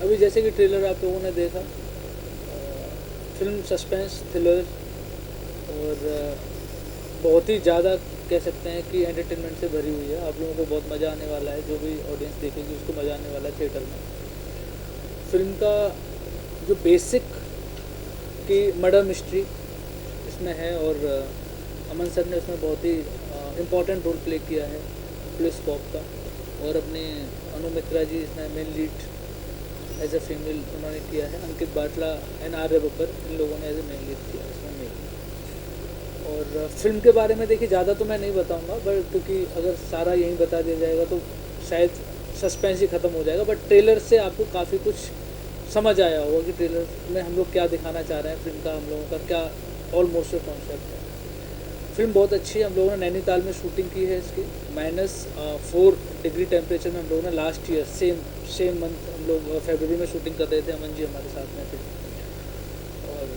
अभी जैसे कि ट्रेलर आप लोगों ने देखा, फिल्म सस्पेंस थ्रिलर और बहुत ही ज़्यादा कह सकते हैं कि एंटरटेनमेंट से भरी हुई है। आप लोगों को बहुत मज़ा आने वाला है, जो भी ऑडियंस देखेगी उसको मज़ा आने वाला है थिएटर में। फिल्म का जो बेसिक की मर्डर मिस्ट्री इसमें है, और अमन सर ने उसमें बहुत ही इम्पोर्टेंट रोल प्ले किया है पुलिस कॉप का। और अपने अनु मित्रा जी इसमें main lead as a female उन्होंने किया है। अंकित बाटला एंड आर्य बब्बर, इन लोगों ने एज ए मेन लीड किया इसमें मेन। और फिल्म के बारे में देखिए ज़्यादा तो मैं नहीं बताऊंगा, बट क्योंकि अगर सारा यहीं बता दिया जाएगा तो शायद सस्पेंस ही ख़त्म हो जाएगा। बट ट्रेलर से आपको काफ़ी कुछ समझ आया होगा कि ट्रेलर में हम लोग क्या दिखाना चाह रहे हैं, फिल्म का हम लोगों का क्या ऑलमोस्ट कॉन्सेप्ट है। फिल्म बहुत अच्छी है। हम लोगों ने नैनीताल में शूटिंग की है इसकी। -4 डिग्री टेम्परेचर में हम लोगों ने लास्ट ईयर सेम मंथ हम लोग फरवरी में शूटिंग कर रहे थे। अमन जी हमारे साथ में थे और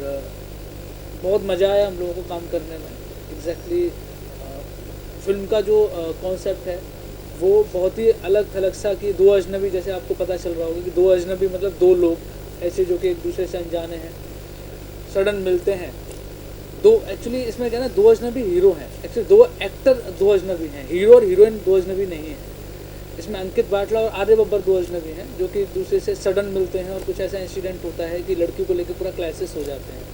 बहुत मज़ा आया हम लोगों को काम करने में। एग्जैक्टली फिल्म का जो कॉन्सेप्ट है वो बहुत ही अलग थलग सा, कि दो अजनबी, जैसे आपको पता चल रहा होगा कि दो अजनबी मतलब दो लोग ऐसे जो कि एक दूसरे से अनजाने हैं, सडन मिलते हैं। दो एक्चुअली इसमें क्या है ना, दो अजनबी हीरो हैं, एक्चुअली दो एक्टर दो अजनबी हैं, हीरो और हीरोइन दो अजनबी नहीं है। इसमें अंकित बाटला और आर्य बब्बर दो अजनबी हैं जो कि एक दूसरे से सडन मिलते हैं और कुछ ऐसा इंसिडेंट होता है कि लड़की को लेकर पूरा क्लाइसिस हो जाते हैं।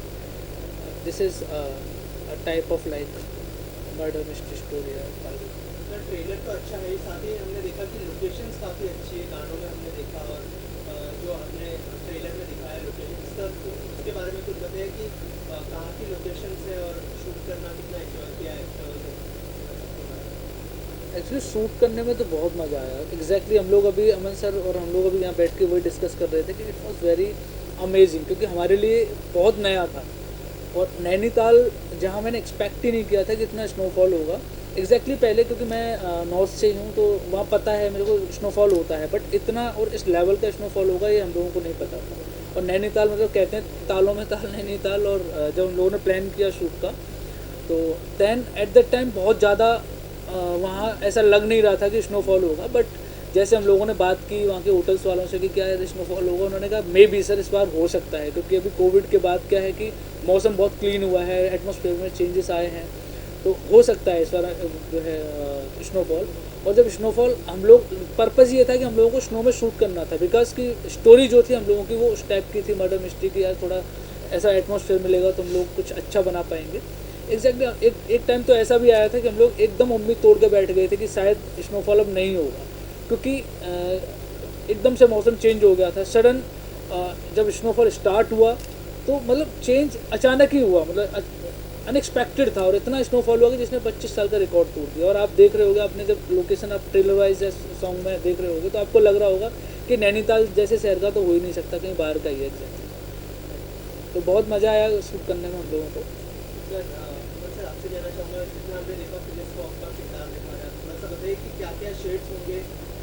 This is a type of like murder mystery story है। ट्रेलर तो अच्छा है, साथ ही हमने देखा कि लोकेशंस काफ़ी अच्छी है, गानों में हमने देखा। और जो हमने ट्रेलर में दिखाया लोकेशन, इसका उसके बारे में कुछ बताया कि कहाँ की लोकेशंस है और शूट करना कितना एंजॉय किया है। एक्चुअली शूट करने में तो बहुत मज़ा आया। एग्जैक्टली हम लोग अभी अमन सर और हम लोग अभी यहाँ बैठ के वही डिस्कस कर रहे थे कि इट वॉज वेरी अमेजिंग, क्योंकि हमारे लिए बहुत नया था। और नैनीताल जहाँ मैंने एक्सपेक्ट ही नहीं किया था कि इतना स्नोफॉल होगा। एग्जैक्टली पहले क्योंकि मैं नॉर्थ से ही हूँ तो वहाँ पता है मेरे को स्नोफॉल होता है, बट इतना और इस लेवल का स्नोफॉल होगा ये हम लोगों को नहीं पता था। और नैनीताल मतलब कहते हैं तालों में ताल नैनीताल। और जब हम लोगों ने प्लान किया शूट का तो दैन एट दैट टाइम बहुत ज़्यादा वहाँ ऐसा लग नहीं रहा था कि स्नोफॉल होगा। बट जैसे हम लोगों ने बात की वहाँ के होटल्स वालों से कि क्या है स्नोफॉल होगा, उन्होंने कहा मे बी सर इस बार हो सकता है, क्योंकि अभी कोविड के बाद क्या है कि मौसम बहुत क्लीन हुआ है, एटमॉस्फेयर में चेंजेस आए हैं, तो हो सकता है इस बार जो है स्नोफॉल। और जब स्नोफॉल हम लोग पर्पज़ ये था कि हम लोगों को स्नो में शूट करना था, बिकॉज की स्टोरी जो थी हम लोगों की वो उस टाइप की थी, मर्डर मिस्ट्री की, यार थोड़ा ऐसा एटमॉस्फेयर मिलेगा तो हम लोग कुछ अच्छा बना पाएंगे। एग्जैक्टली एक टाइम तो ऐसा भी आया था कि हम लोग एकदम उम्मीद तोड़ के बैठ गए थे कि शायद स्नोफॉल अब नहीं होगा, क्योंकि एकदम से मौसम चेंज हो गया था सडन। जब स्नोफॉल स्टार्ट हुआ तो मतलब चेंज अचानक ही हुआ, मतलब अनएक्सपेक्टेड था। और इतना स्नोफॉल हुआ कि जिसने 25 साल का रिकॉर्ड तोड़ दिया। और आप देख रहे होगे, आपने जब लोकेशन आप ट्रेलर वाइज सॉन्ग में देख रहे होगे तो आपको लग रहा होगा कि नैनीताल जैसे शहर का तो हो ही नहीं सकता, कहीं बाहर का ही है एग्जैक्टली। तो बहुत मज़ा आया शूट करने में हम लोगों को। सर आपसे जानना चाहूँगा, जितना हमने देखा पुलिस को आपका किरदार दिखाया, थोड़ा सा बताइए कि क्या क्या शेड्स होंगे,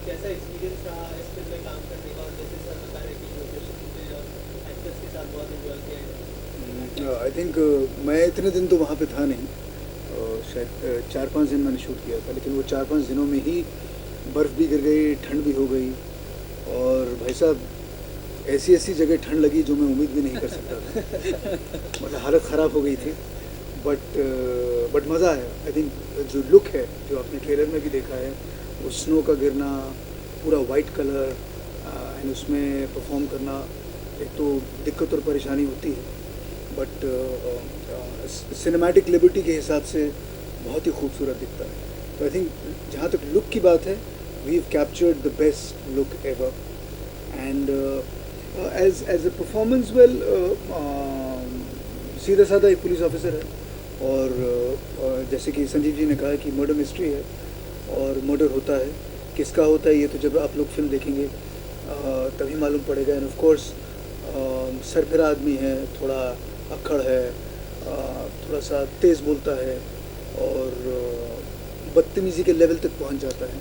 कैसा एक्सपीरियंस रहा इस फिल्म में काम करने का। और जैसे सर बता रहे कि लोकेशन पे और एक्टर्स के साथ बहुत इन्जॉय किया है। आई थिंक मैं इतने दिन तो वहाँ पे था नहीं, शायद 4-5 दिन मैंने शूट किया था, लेकिन वो 4-5 दिनों में ही बर्फ़ भी गिर गई, ठंड भी हो गई। और भाई साहब ऐसी ऐसी जगह ठंड लगी जो मैं उम्मीद भी नहीं कर सकता था। मतलब हालत ख़राब हो गई थी। बट मज़ा आया। आई थिंक जो लुक है जो आपने ट्रेलर में भी देखा है, वो स्नो का गिरना, पूरा वाइट कलर एंड उसमें परफॉर्म करना, एक तो दिक्कत और परेशानी होती है, बट सिनेमैटिक लिबर्टी के हिसाब से बहुत ही खूबसूरत दिखता है। तो आई थिंक जहाँ तक लुक की बात है, we have captured the best look ever. And as a performance, well सीधा साधा एक पुलिस ऑफिसर है। और जैसे कि संजीव जी ने कहा कि मर्डर मिस्ट्री है और मर्डर होता है, किसका होता है ये तो जब आप लोग फिल्म देखेंगे तभी मालूम पड़ेगा। एंड ऑफ कोर्स सरफिरा आदमी है, थोड़ा अक्खड़ है, थोड़ा सा तेज़ बोलता है और बदतमीज़ी के लेवल तक पहुंच जाता है।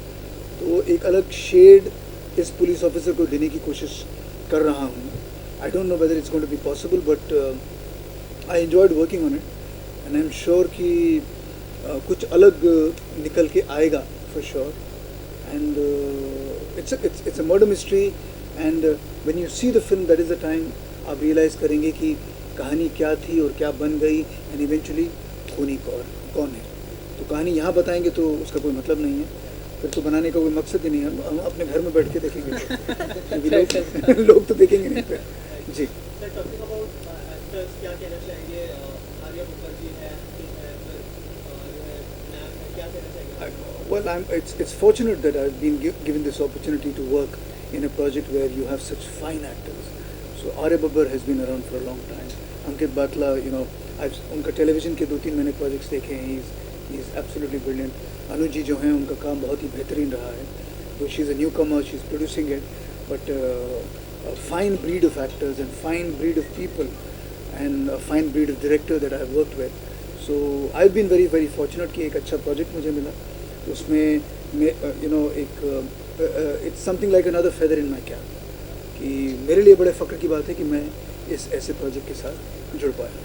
तो एक अलग शेड इस पुलिस ऑफिसर को देने की कोशिश कर रहा हूँ। I don't know whether it's going to be possible, but I enjoyed working on it and I am sure कि कुछ अलग निकल के आएगा for sure. And it's a murder mystery and when you see the film that is the time आप realise करेंगे कि कहानी क्या थी और क्या बन गई एंड इवेंचुअली खूनी कौन है। तो कहानी यहाँ बताएंगे तो उसका कोई मतलब नहीं है, फिर तो बनाने का कोई मकसद ही नहीं है। हम अपने घर में बैठ के देखेंगे क्योंकि लोग तो देखेंगे नहीं फिर। जी सर, टॉकिंग अबाउट एक्टर्स, क्या कहना चाहेंगे? आर्या बब्बर जी है, अंकित है, फिर जो है मैम है, क्या कहना चाहेंगे? Well, it's fortunate that I've been given this opportunity to work in a project where you have such fine actors. So Arya Babbar has been around for a long time. Ankit Batla, उनका television के 2-3 मैंने projects देखे हैं. He's absolutely brilliant. Anu ji जो हैं उनका काम बहुत ही बेहतरीन रहा है. So she's a newcomer, she's producing it, but a fine breed of actors and fine breed of people and a fine breed of director that I've worked with. So I've been very very fortunate कि एक अच्छा project मुझे मिला. उसमें एक it's something like another feather in my cap कि मेरे लिए बड़े फ़ख्र की बात है कि मैं इस ऐसे प्रोजेक्ट के साथ जुड़ पाया.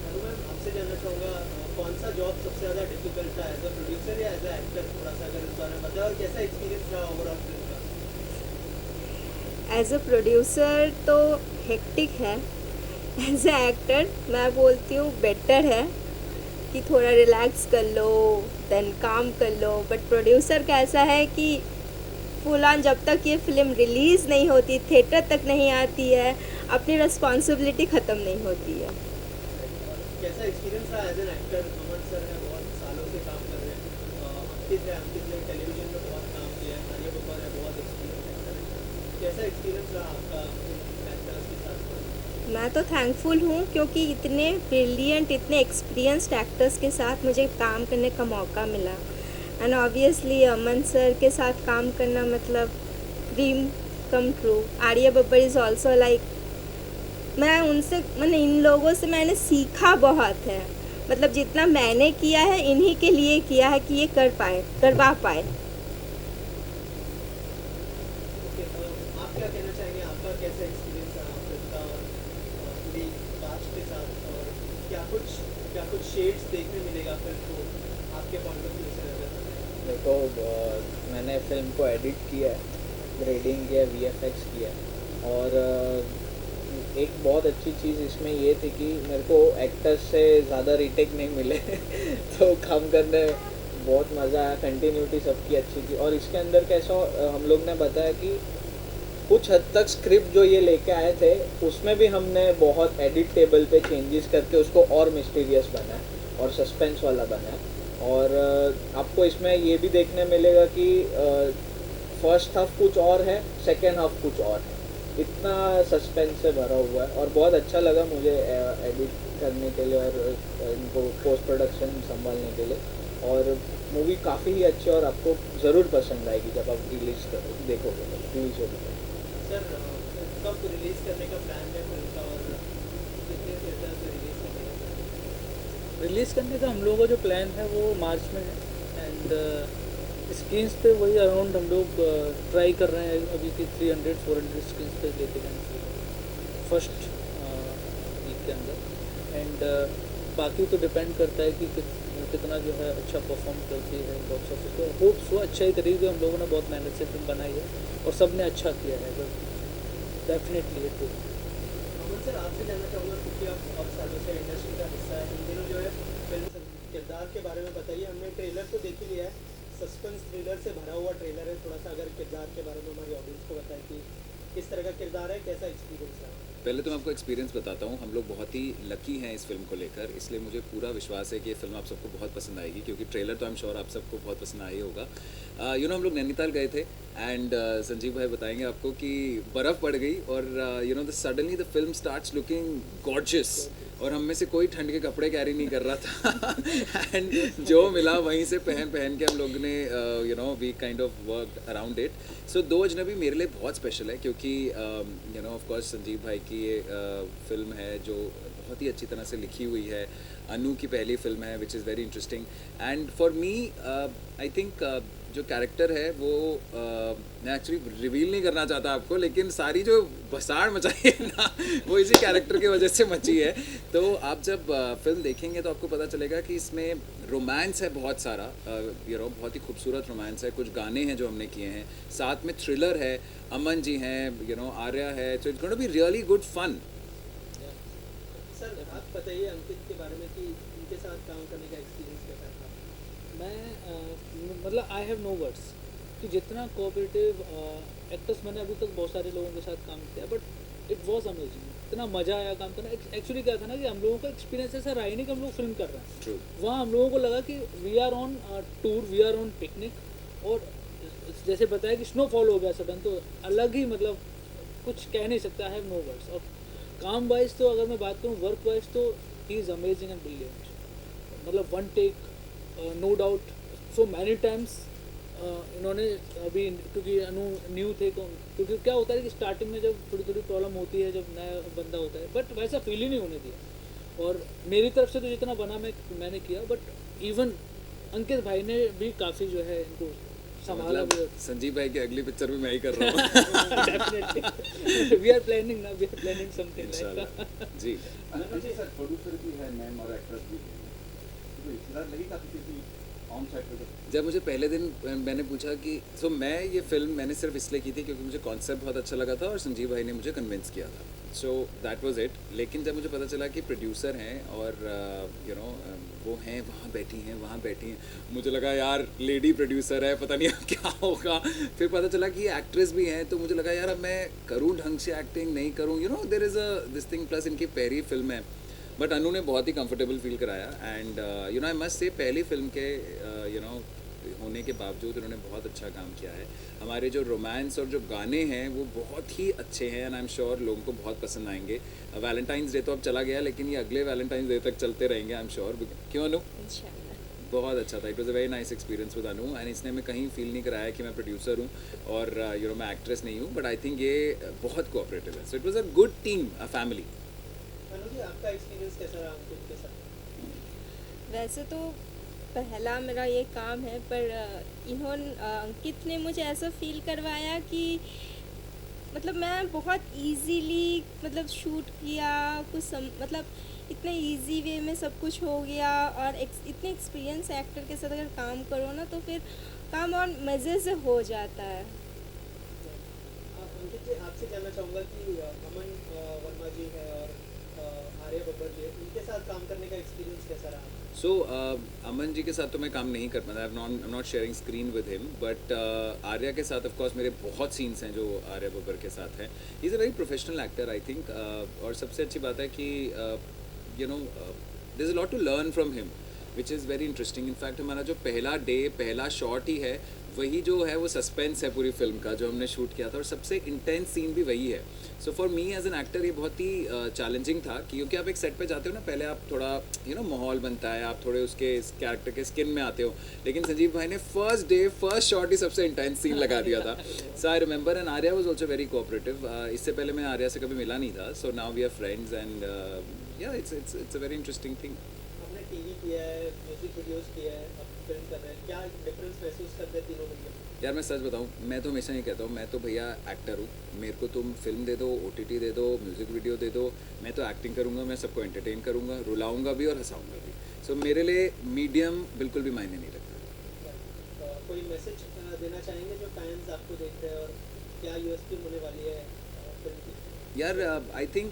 अनु मैम, आपसे जानना चाहूँगा, कौन सा जॉब सबसे ज़्यादा डिफिकल्ट था, एज अ प्रोड्यूसर या एज अ एक्टर? थोड़ा सा अगर इस बारे में बताएं, और कैसा एक्सपीरियंस रहा ओवरऑल फिल्म का? एज अ प्रोड्यूसर तो हेक्टिक है. एज अ एक्टर मैं बोलती हूँ बेटर है कि थोड़ा रिलैक्स कर लो, देन काम कर लो. बट प्रोड्यूसर का ऐसा है कि फुल ऑन जब तक ये फिल्म रिलीज़ नहीं होती, थिएटर तक नहीं आती है, अपनी रिस्पॉन्सिबिलिटी ख़त्म नहीं होती है. कैसा एक्सपीरियंस रहा as an actor? Aman sir है, बहुत सालों से काम कर रहे हैं. अंकित ने टेलीविजन में बहुत काम किया है. आर्या बब्बर है, बहुत एक्सपीरियंस एक्टर है. कैसा एक्सपीरियंस रहा आपका एक्टर्स के साथ? मैं तो थैंकफुल हूँ क्योंकि इतने ब्रिलियंट, इतने एक्सपीरियंस्ड एक्टर्स के साथ मुझे काम करने का मौका मिला. एंड ऑब्वियसली अमन सर के साथ काम करना मतलब dream come true. Arya Babbar is also like, मैंने इन लोगों से मैंने सीखा बहुत है. मतलब जितना मैंने किया है इन्हीं के लिए किया है कि ये करवा पाए. ओके, आप क्या कहना चाहेंगे? आपका कैसा एक्सपीरियंस रहा फिल्म का और पूरी कास्ट के साथ? और क्या कुछ शेड्स देखने मिलेगा फिल्म को आपके पॉइंट ऑफ व्यू से नजर? देखो, मैंने फिल्म को एडिट किया है, ग्रेडिंग किया, VFX किया, और एक बहुत अच्छी चीज़ इसमें ये थी कि मेरे को एक्टर्स से ज़्यादा रीटेक नहीं मिले तो काम करने बहुत मज़ा आया. कंटिन्यूटी सबकी अच्छी थी. और इसके अंदर कैसा हम लोग ने बताया कि कुछ हद तक स्क्रिप्ट जो ये लेके आए थे उसमें भी हमने बहुत एडिट टेबल पे चेंजेस करके उसको और मिस्टीरियस बनाया और सस्पेंस वाला बनाया. और आपको इसमें ये भी देखने मिलेगा कि फर्स्ट हाफ कुछ और है, सेकेंड हाफ कुछ और है. इतना सस्पेंस से भरा हुआ है और बहुत अच्छा लगा मुझे एडिट करने के लिए और इनको पोस्ट प्रोडक्शन संभालने के लिए. और मूवी काफ़ी ही अच्छी है और आपको ज़रूर पसंद आएगी जब आप देखोगे, रिलीज होगी. सर, कब रिलीज करने का प्लान है फिल्म का और कितने थिएटर से रिलीज करने का? रिलीज़ करने का हम लोगों का जो प्लान है वो मार्च में है. एंड स्क्रीन्स पे वही अराउंड हम लोग ट्राई कर रहे हैं अभी की 300-400 स्क्रीन्स पे लेके जाएंगे फर्स्ट वीक के अंदर. एंड बाकी तो डिपेंड करता है कि कितना जो है अच्छा परफॉर्म करती है बॉक्स ऑफिस पे. होप सो अच्छा ही करेगी. हम लोगों ने बहुत मेहनत से फिल्म बनाई है और सब ने अच्छा किया है. But definitely it will. Aman sir, आपसे जानना चाहूँगा, क्योंकि आप बहुत सालों से इंडस्ट्री का हिस्सा है, इन दिनों जो है फिल्म किरदार के बारे में बताइए. हमने ट्रेलर तो देख ही लिया है, सस्पेंस थ्रिलर से भरा हुआ ट्रेलर है. थोड़ा सा अगर किरदार के बारे में हमारी ऑडियंस को बताएं कि किस तरह का किरदार है, कैसा एक्सपीरियंस रहा? पहले तो मैं आपको एक्सपीरियंस बताता हूँ. हम लोग बहुत ही लकी हैं इस फिल्म को लेकर, इसलिए मुझे पूरा विश्वास है कि ये फिल्म आप सबको बहुत पसंद आएगी, क्योंकि ट्रेलर तो आई एम श्योर आप सबको बहुत पसंद आया ही होगा. हम लोग नैनीताल गए थे एंड संजीव भाई बताएंगे आपको कि बर्फ़ पड़ गई और suddenly the film starts looking gorgeous और हम में से कोई ठंड के कपड़े कैरी नहीं कर रहा था एंड जो मिला वहीं से पहन के हम लोग ने we kind of work around it. So Do Ajnabi मेरे लिए बहुत स्पेशल है क्योंकि ऑफ कोर्स संजीव भाई की ये फिल्म है जो बहुत ही अच्छी तरह से लिखी हुई है. अनु की पहली फिल्म है विच is very interesting and for me I think जो कैरेक्टर है वो मैं एक्चुअली रिवील नहीं करना चाहता आपको, लेकिन सारी जो भसाड़ मचाई है ना वो इसी कैरेक्टर की वजह से मची है। तो आप जब फिल्म देखेंगे तो आपको पता चलेगा कि इसमें रोमांस है बहुत सारा, बहुत ही खूबसूरत रोमांस है, कुछ गाने हैं जो हमने किए हैं, साथ में थ्रिलर है, अमन जी हैं, आर्या है, तो it's going to be really good fun. Sir आप बताइए अंकित के बारे में कि उनके साथ काम करने का एक्सपीरियंस कैसा था? मैं मतलब आई हैव नो वर्ड्स कि जितना कोऑपरेटिव एक्टर्स मैंने अभी तक बहुत सारे लोगों के साथ काम किया, बट इट वाज अमेजिंग, इतना मज़ा आया काम करना। एक्चुअली क्या था ना कि हम लोगों का एक्सपीरियंस ऐसा रहा ही नहीं कि हम लोग फिल्म कर रहे हैं। वहाँ हम लोगों को लगा कि we are on tour, we are on picnic, और जैसे बताया कि स्नोफॉल हो गया सडन, तो अलग ही मतलब कुछ कह नहीं सकता, आई हैव नो वर्ड्स। और काम वाइज तो अगर मैं बात करूँ, वर्क वाइज तो he is amazing and brilliant, मतलब one take, no doubt, so many times इन्होंने अभी, क्योंकि अनु न्यू थे, क्योंकि क्या होता है कि स्टार्टिंग में जब थोड़ी थोड़ी प्रॉब्लम होती है जब नया बंदा होता है, बट वैसा फील ही नहीं होने दिया। और मेरी तरफ से तो जितना बना मैंने किया, बट इवन अंकित भाई ने भी काफ़ी जो है इनको संभाला भी। संजीव भाई की अगली पिक्चर भी मैं ही कर रहा हूँ। डेफिनेटली वी आर प्लानिंग ना, we are planning something like जी। जी सर, प्रोड्यूसर भी है मैम और एक्ट्रेस भी है, तो इतना लगी काफ़ी किसी ऑन सेट पे? जब मुझे पहले दिन मैंने पूछा कि मैं ये फिल्म मैंने सिर्फ इसलिए की थी क्योंकि मुझे कॉन्सेप्ट बहुत अच्छा लगा था और संजीव भाई ने मुझे कन्विंस किया था, सो दैट वाज इट। लेकिन जब मुझे पता चला कि प्रोड्यूसर हैं और वो हैं वहाँ बैठी हैं, मुझे लगा यार लेडी प्रोड्यूसर है, पता नहीं अब क्या होगा। फिर पता चला कि ये एक्ट्रेस भी हैं, तो मुझे लगा यार अब मैं करूँ ढंग से एक्टिंग, नहीं करूँ, there is a this thing. Plus इनकी पहली फिल्म है, बट अनु ने बहुत ही कंफर्टेबल फील कराया। एंड आई मस्ट से पहली फिल्म के होने के बावजूद उन्होंने बहुत अच्छा काम किया है। हमारे जो रोमांस और जो गाने हैं वो बहुत ही अच्छे हैं, एंड आई एम श्योर लोगों को बहुत पसंद आएंगे। वैलेंटाइंस डे तो अब चला गया, लेकिन ये अगले वैलेंटाइंस डे तक चलते रहेंगे, आई एम श्योर। क्यों अनु? बहुत अच्छा था, it was a very nice experience with Anu, and इसने हमें कहीं फील नहीं कराया कि मैं प्रोड्यूसर हूँ और मैं एक्ट्रेस नहीं हूँ, बट आई थिंक ये बहुत कोऑपरेटिव है, so it was a good team, a family. Anu ji, आपका एक्सपीरियंस कैसा रहा अंकित के साथ? वैसे तो पहला मेरा ये काम है, पर अंकित ने मुझे ऐसा फील करवाया कि मतलब मैं बहुत इजीली मतलब शूट किया, मतलब इतने इजी वे में सब कुछ हो गया। और इतने एक्सपीरियंस एक्टर के साथ अगर काम करो ना तो फिर काम और मज़े से हो जाता है। अंकित जी, आपसे जानना चाहूँगा कि अमन वर्मा जी है और आर्य बब्बर जी, उनके साथ काम करने का एक्सपीरियंस कैसा रहा? सो अमन जी के साथ तो मैं काम नहीं कर पाता, I am not sharing screen with him, but Arya के साथ ऑफ कोर्स मेरे बहुत सीन्स हैं जो आर्या बब्बर के साथ हैं। He is a very professional actor I think, और सबसे अच्छी बात है कि there is a lot to learn from him, which is very interesting. In fact हमारा जो पहला शॉट ही है वही जो है वो सस्पेंस है पूरी फिल्म का जो हमने शूट किया था, और सबसे इंटेंस सीन भी वही है। So for me as an actor ये बहुत ही चैलेंजिंग था, क्योंकि आप एक सेट पे जाते हो ना, पहले आप थोड़ा माहौल बनता है, आप थोड़े उसके कैरेक्टर के स्किन में आते हो, लेकिन संजीव भाई ने फर्स्ट शॉट ही सबसे इंटेंस सीन लगा दिया था। So I remember, and Arya was also very cooperative. इससे पहले मैं आर्या से कभी मिला नहीं था, so now we are friends, and yeah it's a very interesting thing. आपने टीवी किया है, म्यूजिक वीडियोस किया है, अब फिल्म कर रहे हैं, क्या डिफरेंस महसूस करते हैं तीनों में? यार मैं सच बताऊँ, मैं तो हमेशा ये कहता हूँ, मैं तो भैया एक्टर हूँ, मेरे को तुम फिल्म दे दो, OTT दे दो, म्यूज़िक वीडियो दे दो, मैं तो एक्टिंग करूँगा, मैं सबको एंटरटेन करूँगा, रुलाऊँगा भी और हंसाऊँगा भी। सो मेरे लिए मीडियम बिल्कुल भी मायने नहीं रखता। कोई मैसेज देना चाहेंगे जो फैंस आपको देख रहे हैं, और क्या USP होने वाली है फिल्म की? यार I think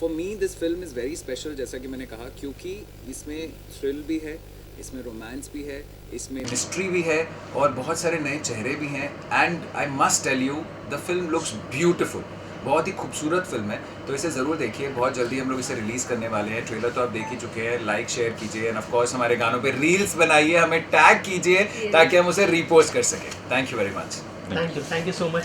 for me this film is very special, जैसा कि मैंने कहा, क्योंकि इसमें थ्रिल भी है, इसमें रोमांस भी है, इसमें मिस्ट्री भी है, और बहुत सारे नए चेहरे भी हैं। And I must tell you the film looks beautiful, बहुत ही खूबसूरत फिल्म है, तो इसे ज़रूर देखिए। बहुत जल्दी हम लोग इसे रिलीज़ करने वाले हैं। ट्रेलर तो आप देख ही चुके हैं, लाइक शेयर कीजिए, एंड ऑफ कोर्स हमारे गानों पे रील्स बनाइए, हमें टैग कीजिए ताकि हम उसे रीपोस्ट कर सकें। Thank you very much. Thank you so much.